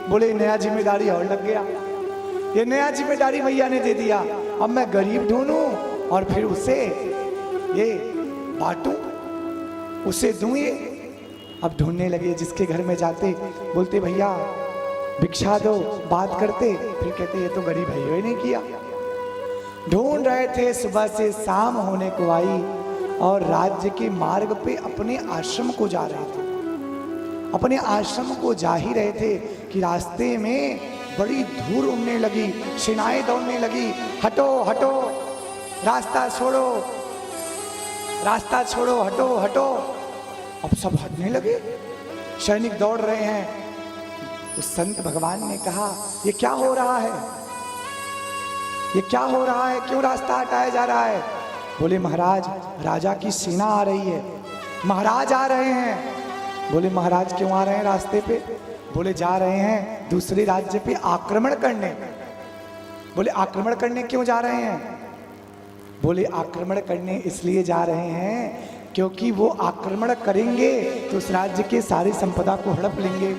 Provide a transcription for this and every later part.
बोले नया जिम्मेदारी और लग गया, ये नया जिम्मेदारी भैया ने दे दिया। अब मैं गरीब ढूंढूं और फिर उसे ये बांटूं, उसे दूं ये। अब ढूंढने लगे, जिसके घर में जाते बोलते भैया भिक्षा दो, बात करते, फिर कहते ये तो गरीब है, ये नहीं किया। ढूंढ रहे थे, सुबह से शाम होने को आई और राज्य के मार्ग पे अपने आश्रम को जा रहे थे। अपने आश्रम को जा ही रहे थे कि रास्ते में बड़ी धूल उड़ने लगी, सेनाएं दौड़ने लगी, हटो हटो, रास्ता छोड़ो, रास्ता छोड़ो, हटो हटो। अब सब हटने लगे, सैनिक दौड़ रहे हैं। उस संत भगवान ने कहा ये क्या हो रहा है, ये क्या हो रहा है, क्यों रास्ता हटाया जा रहा है? बोले महाराज राजा की सेना आ रही है, महाराज आ रहे हैं। बोले महाराज क्यों आ रहे हैं रास्ते पे? बोले जा रहे हैं दूसरे राज्य पे आक्रमण करने। बोले आक्रमण करने क्यों जा रहे हैं? बोले आक्रमण करने इसलिए जा रहे हैं क्योंकि वो आक्रमण करेंगे तो उस राज्य के सारी संपदा को हड़प लेंगे।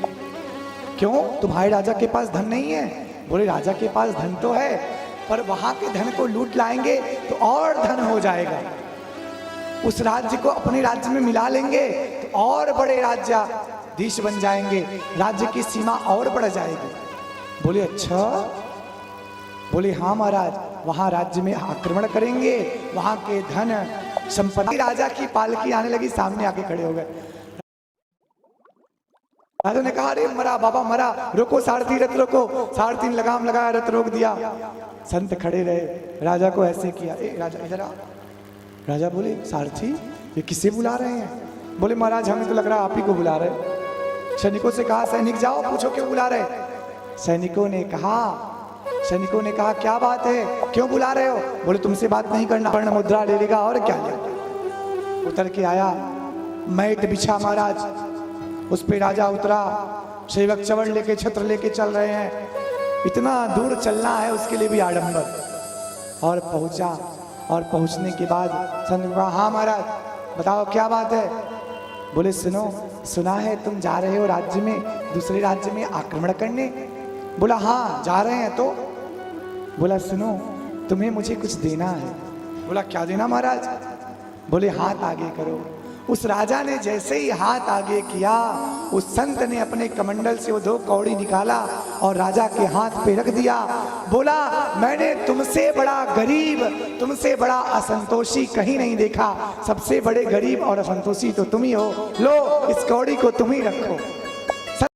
क्यों, तुम्हारे राजा के पास धन नहीं है? बोले राजा के पास धन तो है, पर वहां के धन को लूट लाएंगे तो और धन हो जाएगा, उस राज्य को अपने राज्य में मिला लेंगे तो और बड़े राज्याधीश बन जाएंगे, राज्य की सीमा और बढ़ जाएगी। बोले अच्छा? बोले हाँ महाराज, वहां राज्य में आक्रमण करेंगे, वहां के धन संपत्ति। राजा की पालकी आने लगी, सामने आके खड़े हो गए। राजा ने कहा अरे मरा बाबा मरा, रोको सारथी रथ रोको। सारथी ने लगाम लगाया, रथ रोक दिया। संत खड़े रहे, राजा को ऐसे किया, ए राजा इधर आ। राजा बोले सारथी ये किसे बुला रहे हैं? बोले महाराज हमें तो लग रहा आप ही को बुला रहे। सैनिकों से कहा सैनिक जाओ पूछो क्यों बुला रहे। सैनिकों ने कहा क्या बात है, क्यों बुला रहे हो? बोले तुमसे बात नहीं करना, वर्ण मुद्रा ले लेगा और क्या लेगा। उतर के आया, मैट बिछा महाराज, उस पे राजा उतरा, सेवक चवड़ लेके छत्र लेके चल रहे हैं, इतना दूर चलना है उसके लिए भी आडंबर। और पहुंचा, और पहुंचने के बाद संत कहा हाँ महाराज बताओ क्या बात है? बोले सुनो, सुना है तुम जा रहे हो राज्य में, दूसरे राज्य में आक्रमण करने। बोला हाँ जा रहे हैं। तो बोला सुनो तुम्हें मुझे कुछ देना है। बोला क्या देना महाराज? बोले हाथ आगे करो। उस राजा ने जैसे ही हाथ आगे किया, उस संत ने अपने कमंडल से वो 2 कौड़ी निकाला और राजा के हाथ पे रख दिया। बोला मैंने तुमसे बड़ा गरीब, तुमसे बड़ा असंतोषी कहीं नहीं देखा, सबसे बड़े गरीब और असंतोषी तो तुम ही हो, लो इस कौड़ी को तुम ही रखो।